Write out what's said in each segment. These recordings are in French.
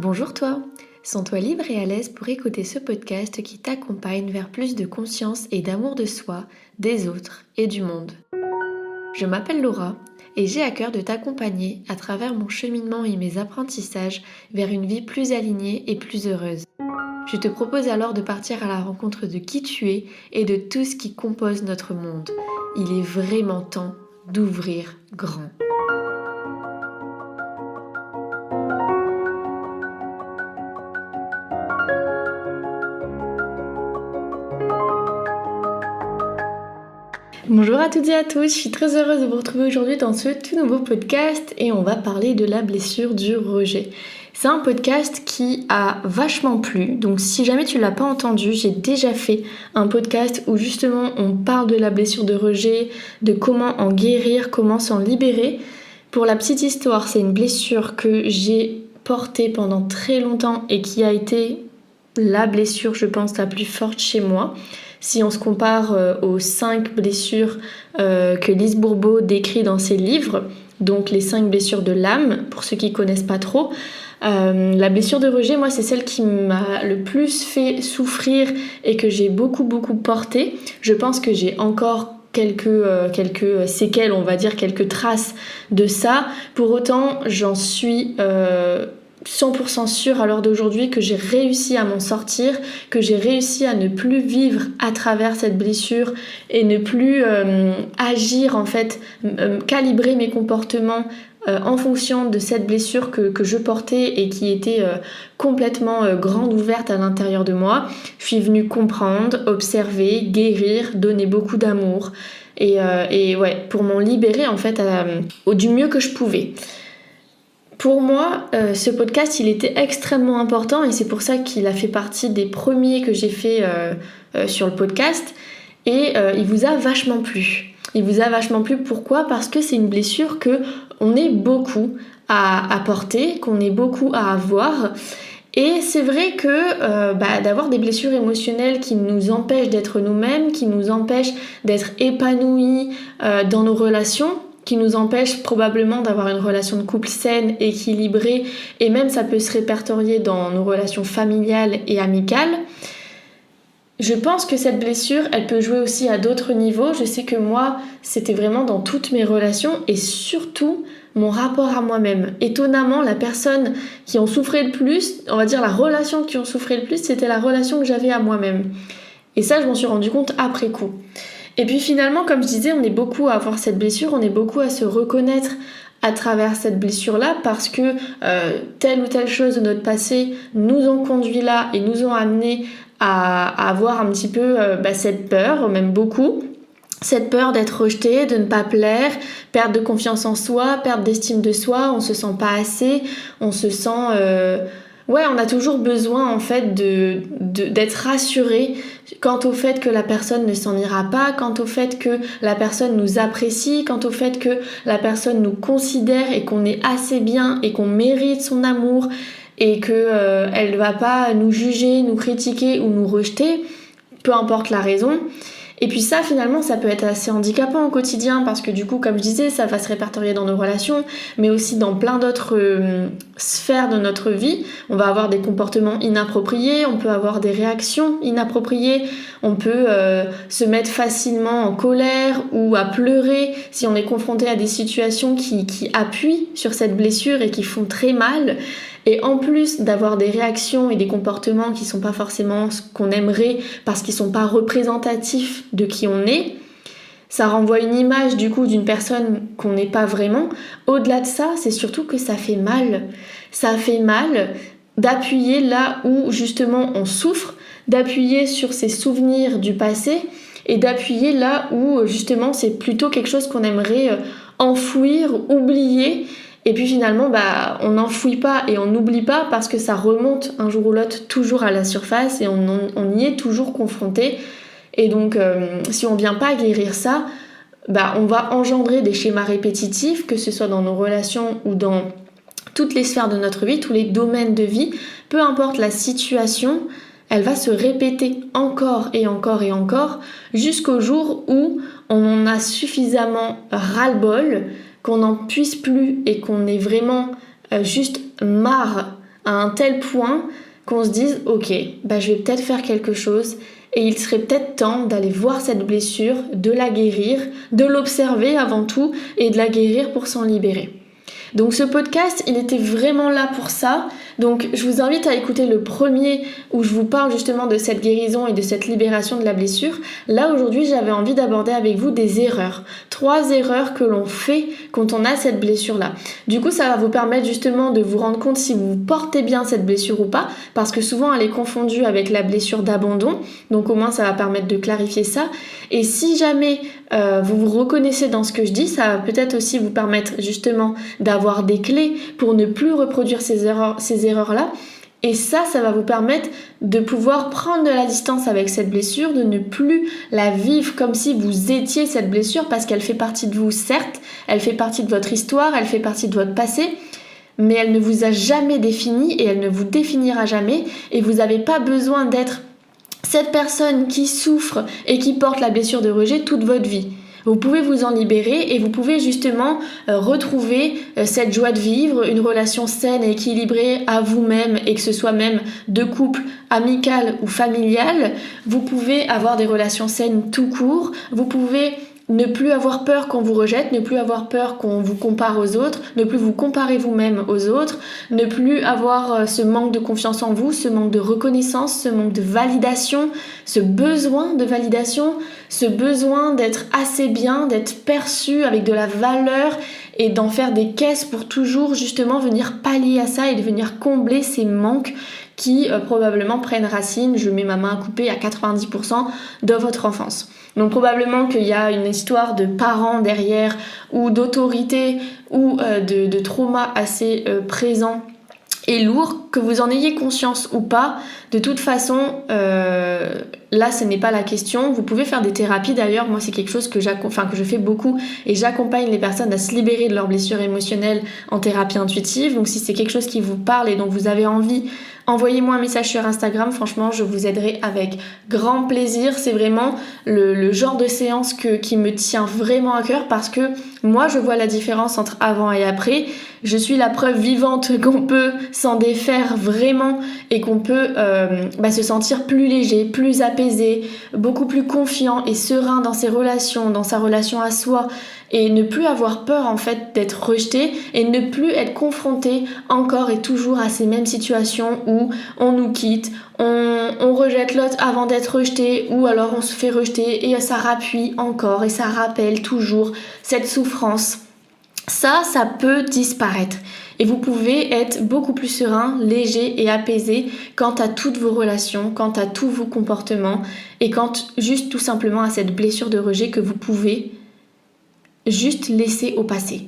Bonjour toi, sens-toi libre et à l'aise pour écouter ce podcast qui t'accompagne vers plus de conscience et d'amour de soi, des autres et du monde. Je m'appelle Laura et j'ai à cœur de t'accompagner à travers mon cheminement et mes apprentissages vers une vie plus alignée et plus heureuse. Je te propose alors de partir à la rencontre de qui tu es et de tout ce qui compose notre monde. Il est vraiment temps d'ouvrir grand. Bonjour à toutes et à tous, je suis très heureuse de vous retrouver aujourd'hui dans ce tout nouveau podcast et on va parler de la blessure du rejet. C'est un podcast qui a vachement plu, donc si jamais tu l'as pas entendu, j'ai déjà fait un podcast où justement on parle de la blessure de rejet, de comment en guérir, comment s'en libérer. Pour la petite histoire, c'est une blessure que j'ai portée pendant très longtemps et qui a été la blessure, je pense, la plus forte chez moi. Si on se compare aux 5 blessures que Lise Bourbeau décrit dans ses livres, donc les 5 blessures de l'âme, pour ceux qui connaissent pas trop, la blessure de rejet, moi, c'est celle qui m'a le plus fait souffrir et que j'ai beaucoup porté. Je pense que j'ai encore quelques séquelles, on va dire, quelques traces de ça. Pour autant, j'en suis 100% sûre à l'heure d'aujourd'hui que j'ai réussi à m'en sortir, que j'ai réussi à ne plus vivre à travers cette blessure et ne plus agir en fait, calibrer mes comportements en fonction de cette blessure que je portais et qui était complètement grande ouverte à l'intérieur de moi. Je suis venue comprendre, observer, guérir, donner beaucoup d'amour et ouais, pour m'en libérer en fait du mieux que je pouvais. Pour moi, ce podcast, il était extrêmement important et c'est pour ça qu'il a fait partie des premiers que j'ai fait sur le podcast et il vous a vachement plu. Il vous a vachement plu, pourquoi ? Parce que c'est une blessure qu'on est beaucoup à porter, qu'on est beaucoup à avoir. Et c'est vrai que d'avoir des blessures émotionnelles qui nous empêchent d'être nous-mêmes, qui nous empêchent d'être épanouis dans nos relations, qui nous empêche probablement d'avoir une relation de couple saine, équilibrée, et même ça peut se répertorier dans nos relations familiales et amicales. Je pense que cette blessure, elle peut jouer aussi à d'autres niveaux. Je sais que moi, c'était vraiment dans toutes mes relations et surtout mon rapport à moi-même. Étonnamment, la personne qui en souffrait le plus, on va dire la relation qui en souffrait le plus, c'était la relation que j'avais à moi-même. Et ça, je m'en suis rendu compte après coup. Et puis finalement, comme je disais, on est beaucoup à avoir cette blessure, on est beaucoup à se reconnaître à travers cette blessure-là parce que telle ou telle chose de notre passé nous ont conduit là et nous ont amené à avoir un petit peu cette peur, même beaucoup. Cette peur d'être rejeté, de ne pas plaire, perte de confiance en soi, perte d'estime de soi, on se sent pas assez, on se sent... Ouais, on a toujours besoin en fait d'être rassuré quant au fait que la personne ne s'en ira pas, quant au fait que la personne nous apprécie, quant au fait que la personne nous considère et qu'on est assez bien et qu'on mérite son amour et qu'elle ne va pas nous juger, nous critiquer ou nous rejeter, peu importe la raison. Et puis ça, finalement, ça peut être assez handicapant au quotidien parce que du coup, comme je disais, ça va se répertorier dans nos relations, mais aussi dans plein d'autres sphères de notre vie. On va avoir des comportements inappropriés, on peut avoir des réactions inappropriées, on peut se mettre facilement en colère ou à pleurer si on est confronté à des situations qui appuient sur cette blessure et qui font très mal. Et en plus d'avoir des réactions et des comportements qui sont pas forcément ce qu'on aimerait parce qu'ils sont pas représentatifs de qui on est, ça renvoie une image du coup d'une personne qu'on n'est pas vraiment. Au-delà de ça, c'est surtout que ça fait mal. Ça fait mal d'appuyer là où justement on souffre, d'appuyer sur ces souvenirs du passé et d'appuyer là où justement c'est plutôt quelque chose qu'on aimerait enfouir, oublier. Et puis finalement, on n'enfouit pas et on n'oublie pas parce que ça remonte un jour ou l'autre toujours à la surface et on y est toujours confronté. Et donc, si on ne vient pas guérir ça, on va engendrer des schémas répétitifs, que ce soit dans nos relations ou dans toutes les sphères de notre vie, tous les domaines de vie. Peu importe la situation, elle va se répéter encore et encore et encore jusqu'au jour où on en a suffisamment ras-le-bol, qu'on n'en puisse plus et qu'on ait vraiment juste marre à un tel point qu'on se dise ok, je vais peut-être faire quelque chose et il serait peut-être temps d'aller voir cette blessure, de la guérir, de l'observer avant tout et de la guérir pour s'en libérer. Donc ce podcast, il était vraiment là pour ça. Donc je vous invite à écouter le premier où je vous parle justement de cette guérison et de cette libération de la blessure. Là aujourd'hui, j'avais envie d'aborder avec vous des erreurs. 3 erreurs que l'on fait quand on a cette blessure-là. Du coup, ça va vous permettre justement de vous rendre compte si vous portez bien cette blessure ou pas, parce que souvent elle est confondue avec la blessure d'abandon. Donc au moins ça va permettre de clarifier ça. Et si jamais vous vous reconnaissez dans ce que je dis, ça va peut-être aussi vous permettre justement d'avoir des clés pour ne plus reproduire ces erreurs-là. Et ça va vous permettre de pouvoir prendre de la distance avec cette blessure, de ne plus la vivre comme si vous étiez cette blessure, parce qu'elle fait partie de vous, certes, elle fait partie de votre histoire, elle fait partie de votre passé, mais elle ne vous a jamais défini et elle ne vous définira jamais, et vous n'avez pas besoin d'être cette personne qui souffre et qui porte la blessure de rejet toute votre vie. Vous pouvez vous en libérer et vous pouvez justement retrouver cette joie de vivre, une relation saine et équilibrée à vous-même, et que ce soit même de couple, amical ou familial. Vous pouvez avoir des relations saines tout court. Vous pouvez ne plus avoir peur qu'on vous rejette, ne plus avoir peur qu'on vous compare aux autres, ne plus vous comparer vous-même aux autres, ne plus avoir ce manque de confiance en vous, ce manque de reconnaissance, ce manque de validation, ce besoin de validation, ce besoin d'être assez bien, d'être perçu avec de la valeur et d'en faire des caisses pour toujours justement venir pallier à ça et de venir combler ces manques qui probablement prennent racine, je mets ma main à couper, à 90% de votre enfance. Donc probablement qu'il y a une histoire de parents derrière ou d'autorité ou de trauma assez présent et lourd, que vous en ayez conscience ou pas. De toute façon, là ce n'est pas la question. Vous pouvez faire des thérapies d'ailleurs. Moi c'est quelque chose que je fais beaucoup et j'accompagne les personnes à se libérer de leurs blessures émotionnelles en thérapie intuitive. Donc si c'est quelque chose qui vous parle et dont vous avez envie, envoyez-moi un message sur Instagram, franchement je vous aiderai avec grand plaisir. C'est vraiment le genre de séance qui me tient vraiment à cœur, parce que moi je vois la différence entre avant et après. Je suis la preuve vivante qu'on peut s'en défaire vraiment et qu'on peut se sentir plus léger, plus apaisé, beaucoup plus confiant et serein dans ses relations, dans sa relation à soi, et ne plus avoir peur en fait d'être rejeté et ne plus être confronté encore et toujours à ces mêmes situations où on nous quitte, on rejette l'autre avant d'être rejeté, ou alors on se fait rejeter et ça rappuie encore et ça rappelle toujours cette souffrance. Ça peut disparaître et vous pouvez être beaucoup plus serein, léger et apaisé quant à toutes vos relations, quant à tous vos comportements et quant juste tout simplement à cette blessure de rejet que vous pouvez juste laisser au passé.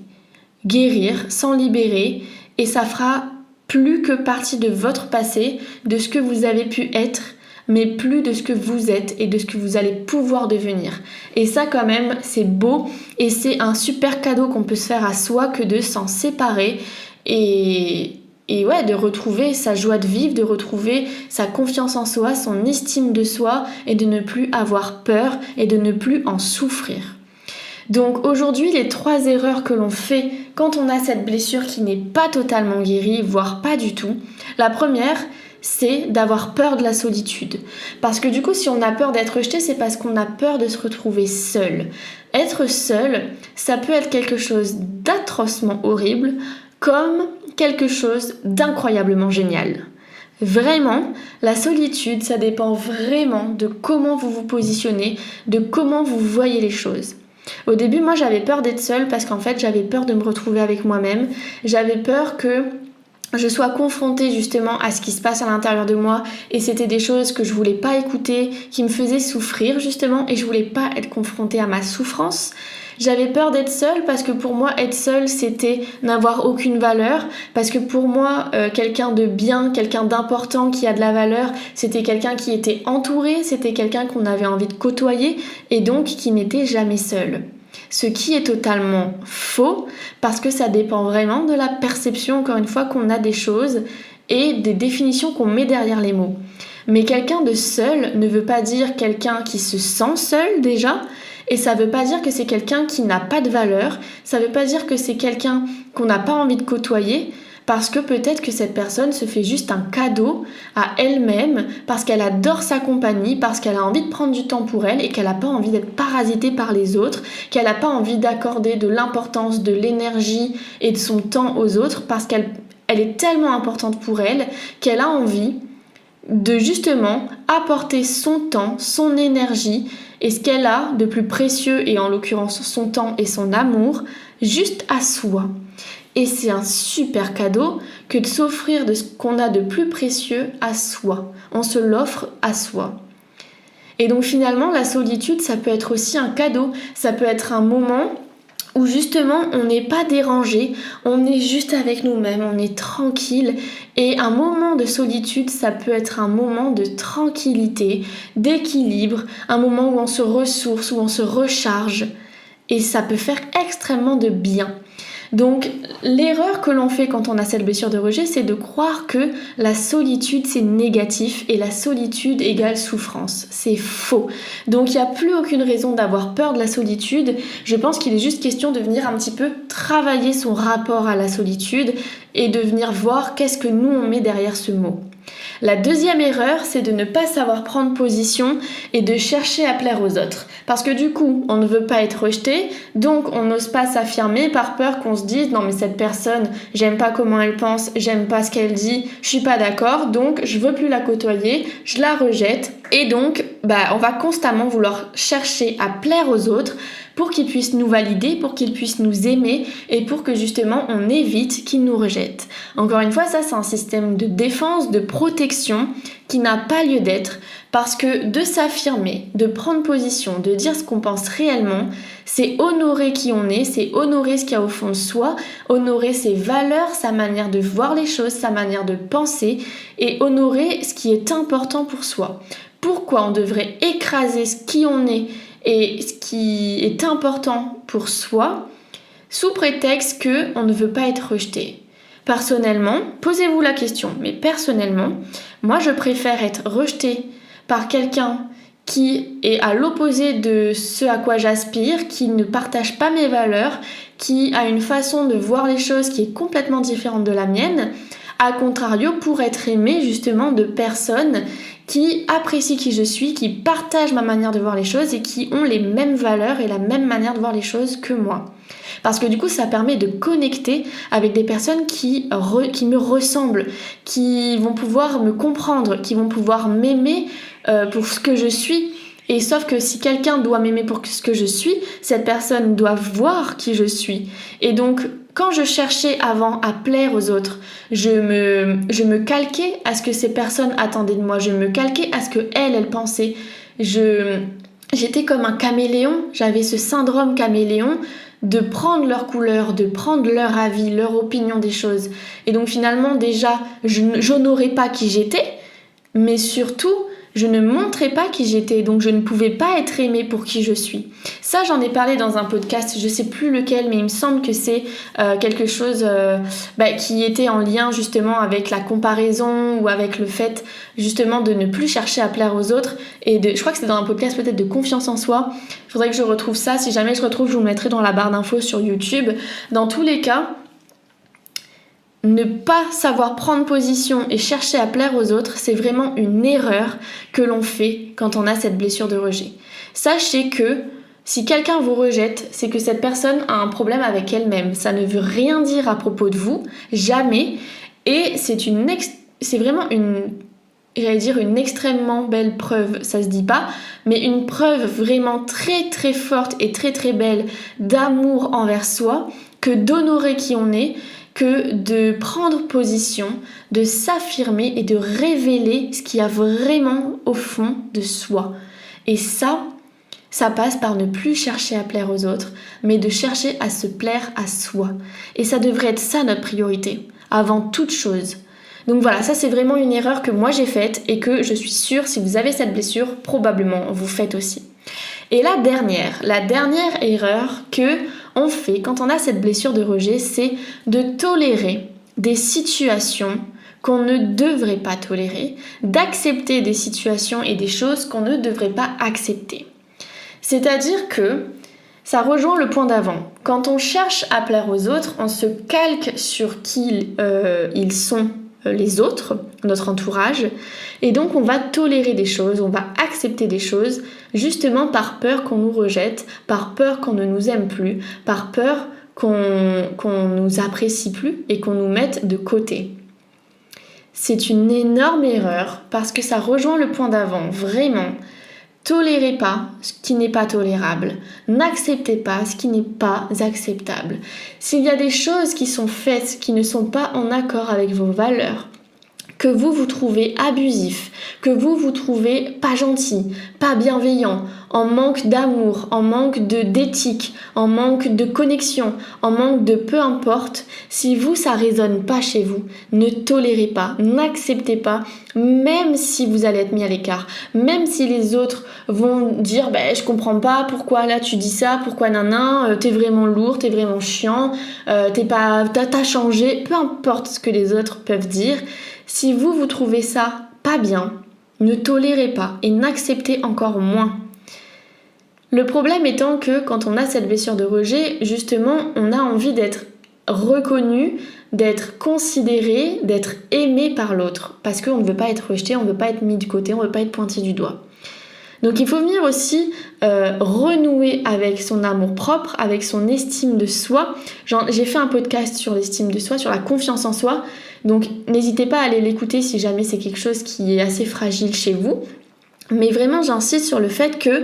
Guérir, s'en libérer, et ça fera plus que partie de votre passé, de ce que vous avez pu être, mais plus de ce que vous êtes et de ce que vous allez pouvoir devenir. Et ça quand même, c'est beau et c'est un super cadeau qu'on peut se faire à soi que de s'en séparer et de retrouver sa joie de vivre, de retrouver sa confiance en soi, son estime de soi, et de ne plus avoir peur et de ne plus en souffrir. Donc aujourd'hui, les 3 erreurs que l'on fait quand on a cette blessure qui n'est pas totalement guérie, voire pas du tout. La première, c'est d'avoir peur de la solitude. Parce que du coup, si on a peur d'être rejeté, c'est parce qu'on a peur de se retrouver seul. Être seul, ça peut être quelque chose d'atrocement horrible, comme quelque chose d'incroyablement génial. Vraiment, la solitude, ça dépend vraiment de comment vous vous positionnez, de comment vous voyez les choses. Au début, moi, j'avais peur d'être seule parce qu'en fait, j'avais peur de me retrouver avec moi-même. J'avais peur que je sois confrontée justement à ce qui se passe à l'intérieur de moi, et c'était des choses que je voulais pas écouter, qui me faisaient souffrir justement, et je voulais pas être confrontée à ma souffrance. J'avais peur d'être seule parce que pour moi être seule c'était n'avoir aucune valeur, parce que pour moi quelqu'un de bien, quelqu'un d'important qui a de la valeur, c'était quelqu'un qui était entouré, c'était quelqu'un qu'on avait envie de côtoyer et donc qui n'était jamais seul. Ce qui est totalement faux, parce que ça dépend vraiment de la perception, encore une fois, qu'on a des choses et des définitions qu'on met derrière les mots. Mais quelqu'un de seul ne veut pas dire quelqu'un qui se sent seul déjà, et ça veut pas dire que c'est quelqu'un qui n'a pas de valeur, ça veut pas dire que c'est quelqu'un qu'on n'a pas envie de côtoyer, parce que peut-être que cette personne se fait juste un cadeau à elle-même, parce qu'elle adore sa compagnie, parce qu'elle a envie de prendre du temps pour elle et qu'elle n'a pas envie d'être parasitée par les autres, qu'elle n'a pas envie d'accorder de l'importance, de l'énergie et de son temps aux autres, parce qu'elle est tellement importante pour elle qu'elle a envie de justement apporter son temps, son énergie et ce qu'elle a de plus précieux, et en l'occurrence son temps et son amour, juste à soi. Et c'est un super cadeau que de s'offrir de ce qu'on a de plus précieux à soi. On se l'offre à soi. Et donc finalement, la solitude, ça peut être aussi un cadeau. Ça peut être un moment où justement on n'est pas dérangé, on est juste avec nous-mêmes, on est tranquille. Et un moment de solitude, ça peut être un moment de tranquillité, d'équilibre, un moment où on se ressource, où on se recharge. Et ça peut faire extrêmement de bien. Donc l'erreur que l'on fait quand on a cette blessure de rejet, c'est de croire que la solitude c'est négatif et la solitude égale souffrance. C'est faux. Donc il n'y a plus aucune raison d'avoir peur de la solitude. Je pense qu'il est juste question de venir un petit peu travailler son rapport à la solitude et de venir voir qu'est-ce que nous on met derrière ce mot. La deuxième erreur, c'est de ne pas savoir prendre position et de chercher à plaire aux autres. Parce que du coup, on ne veut pas être rejeté, donc on n'ose pas s'affirmer par peur qu'on se dise « Non mais cette personne, j'aime pas comment elle pense, j'aime pas ce qu'elle dit, je suis pas d'accord, donc je veux plus la côtoyer, je la rejette. » Et donc, on va constamment vouloir chercher à plaire aux autres pour qu'ils puissent nous valider, pour qu'ils puissent nous aimer et pour que justement on évite qu'ils nous rejettent. Encore une fois, ça c'est un système de défense, de protection qui n'a pas lieu d'être, parce que de s'affirmer, de prendre position, de dire ce qu'on pense réellement, c'est honorer qui on est, c'est honorer ce qu'il y a au fond de soi, honorer ses valeurs, sa manière de voir les choses, sa manière de penser et honorer ce qui est important pour soi. Pourquoi on devrait écraser ce qui on est et ce qui est important pour soi sous prétexte qu'on ne veut pas être rejeté? Personnellement, posez-vous la question, mais personnellement, moi je préfère être rejetée par quelqu'un qui est à l'opposé de ce à quoi j'aspire, qui ne partage pas mes valeurs, qui a une façon de voir les choses qui est complètement différente de la mienne, à contrario pour être aimée justement de personnes qui apprécient qui je suis, qui partagent ma manière de voir les choses et qui ont les mêmes valeurs et la même manière de voir les choses que moi. Parce que du coup, ça permet de connecter avec des personnes qui me ressemblent, qui vont pouvoir me comprendre, qui vont pouvoir m'aimer pour ce que je suis. Et sauf que si quelqu'un doit m'aimer pour ce que je suis, cette personne doit voir qui je suis. Et donc, quand je cherchais avant à plaire aux autres, je me calquais à ce que ces personnes attendaient de moi. Je me calquais à ce qu'elles pensaient. J'étais comme un caméléon. J'avais ce syndrome caméléon de prendre leur couleur, de prendre leur avis, leur opinion des choses. Et donc finalement, déjà, j'honorais pas qui j'étais, mais surtout, je ne montrais pas qui j'étais, donc je ne pouvais pas être aimée pour qui je suis. Ça, j'en ai parlé dans un podcast, je sais plus lequel, mais il me semble que c'est quelque chose qui était en lien justement avec la comparaison ou avec le fait justement de ne plus chercher à plaire aux autres. Et je crois que c'est dans un podcast peut-être de confiance en soi. Il faudrait que je retrouve ça. Si jamais je retrouve, je vous le mettrai dans la barre d'infos sur YouTube. Dans tous les cas, ne pas savoir prendre position et chercher à plaire aux autres, c'est vraiment une erreur que l'on fait quand on a cette blessure de rejet. Sachez que si quelqu'un vous rejette, c'est que cette personne a un problème avec elle-même. Ça ne veut rien dire à propos de vous, jamais. Et c'est vraiment une extrêmement belle preuve, ça se dit pas, mais une preuve vraiment très très forte et très très belle d'amour envers soi, que d'honorer qui on est, que de prendre position, de s'affirmer et de révéler ce qu'il y a vraiment au fond de soi. Et ça passe par ne plus chercher à plaire aux autres, mais de chercher à se plaire à soi. Et ça devrait être ça notre priorité, avant toute chose. Donc voilà, ça c'est vraiment une erreur que moi j'ai faite et que je suis sûre, si vous avez cette blessure, probablement vous faites aussi. Et la dernière erreur que on fait quand on a cette blessure de rejet, c'est de tolérer des situations qu'on ne devrait pas tolérer, d'accepter des situations et des choses qu'on ne devrait pas accepter. C'est-à-dire que Ça rejoint le point d'avant. Quand on cherche à plaire aux autres, on se calque sur qui ils sont les autres, notre entourage, et donc on va tolérer des choses, on va accepter des choses, justement par peur qu'on nous rejette, par peur qu'on ne nous aime plus, par peur qu'on nous apprécie plus et qu'on nous mette de côté. C'est une énorme erreur parce que ça rejoint le point d'avant, vraiment. Tolérez pas ce qui n'est pas tolérable. N'acceptez pas ce qui n'est pas acceptable. S'il y a des choses qui sont faites qui ne sont pas en accord avec vos valeurs, que vous trouvez abusif, que vous trouvez pas gentil, pas bienveillant, en manque d'amour, en manque d'éthique, en manque de connexion, en manque de peu importe, si ça résonne pas chez vous, ne tolérez pas, n'acceptez pas, même si vous allez être mis à l'écart, même si les autres vont dire je comprends pas pourquoi là tu dis ça, pourquoi t'es vraiment lourd, t'es vraiment chiant, t'as changé, peu importe ce que les autres peuvent dire. Si vous trouvez ça pas bien, ne tolérez pas et n'acceptez encore moins. Le problème étant que quand on a cette blessure de rejet, justement, on a envie d'être reconnu, d'être considéré, d'être aimé par l'autre. Parce qu'on ne veut pas être rejeté, on ne veut pas être mis de côté, on ne veut pas être pointé du doigt. Donc il faut venir aussi renouer avec son amour-propre, avec son estime de soi. J'ai fait un podcast sur l'estime de soi, sur la confiance en soi. Donc n'hésitez pas à aller l'écouter si jamais c'est quelque chose qui est assez fragile chez vous. Mais vraiment j'insiste sur le fait que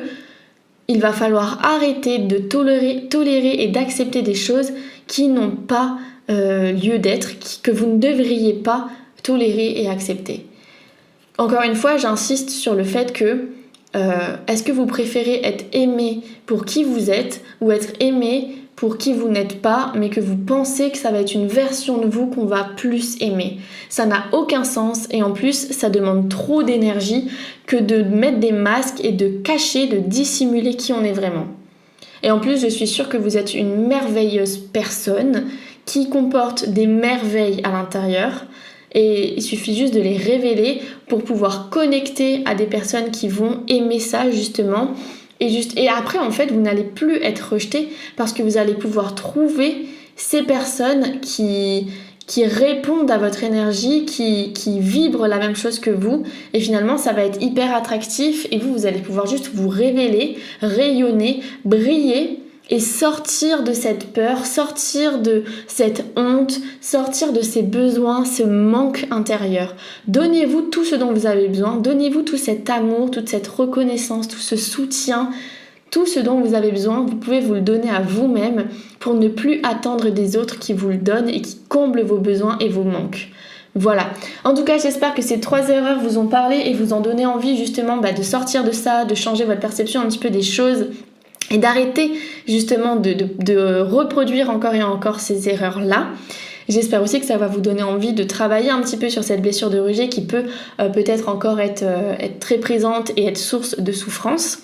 il va falloir arrêter de tolérer et d'accepter des choses qui n'ont pas lieu d'être, que vous ne devriez pas tolérer et accepter. Encore une fois, j'insiste sur le fait que est-ce que vous préférez être aimé pour qui vous êtes ou être aimé pour qui vous n'êtes pas, mais que vous pensez que ça va être une version de vous qu'on va plus aimer. Ça n'a aucun sens et en plus, ça demande trop d'énergie que de mettre des masques et de cacher, de dissimuler qui on est vraiment. Et en plus, je suis sûre que vous êtes une merveilleuse personne qui comporte des merveilles à l'intérieur et il suffit juste de les révéler pour pouvoir connecter à des personnes qui vont aimer ça justement. Et après, en fait, vous n'allez plus être rejeté parce que vous allez pouvoir trouver ces personnes qui répondent à votre énergie, qui vibrent la même chose que vous. Et finalement, ça va être hyper attractif et vous allez pouvoir juste vous révéler, rayonner, briller et sortir de cette peur, sortir de cette honte, sortir de ces besoins, ce manque intérieur. Donnez-vous tout ce dont vous avez besoin, donnez-vous tout cet amour, toute cette reconnaissance, tout ce soutien, tout ce dont vous avez besoin, vous pouvez vous le donner à vous-même pour ne plus attendre des autres qui vous le donnent et qui comblent vos besoins et vos manques. Voilà. En tout cas, j'espère que ces 3 erreurs vous ont parlé et vous ont donné envie justement de sortir de ça, de changer votre perception un petit peu des choses et d'arrêter justement de reproduire encore et encore ces erreurs-là. J'espère aussi que ça va vous donner envie de travailler un petit peu sur cette blessure de rejet qui peut peut-être encore être très présente et être source de souffrance.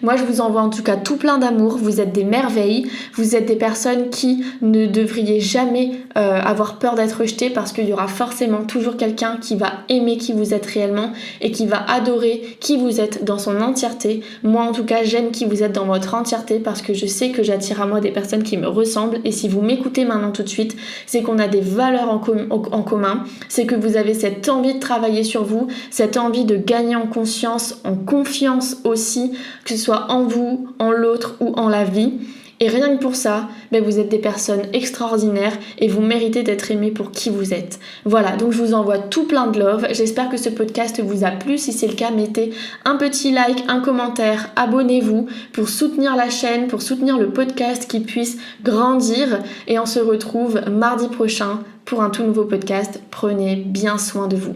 Moi, je vous envoie en tout cas tout plein d'amour. Vous êtes des merveilles. Vous êtes des personnes qui ne devriez jamais avoir peur d'être rejetées parce qu'il y aura forcément toujours quelqu'un qui va aimer qui vous êtes réellement et qui va adorer qui vous êtes dans son entièreté. Moi, en tout cas, j'aime qui vous êtes dans votre entièreté parce que je sais que j'attire à moi des personnes qui me ressemblent. Et si vous m'écoutez maintenant tout de suite, c'est qu'on a des valeurs en commun. C'est que vous avez cette envie de travailler sur vous, cette envie de gagner en conscience, en confiance aussi, que ce soit en vous, en l'autre ou en la vie. Et rien que pour ça, vous êtes des personnes extraordinaires et vous méritez d'être aimés pour qui vous êtes. Voilà, donc je vous envoie tout plein de love. J'espère que ce podcast vous a plu. Si c'est le cas, mettez un petit like, un commentaire, abonnez-vous pour soutenir la chaîne, pour soutenir le podcast qui puisse grandir. Et on se retrouve mardi prochain pour un tout nouveau podcast. Prenez bien soin de vous.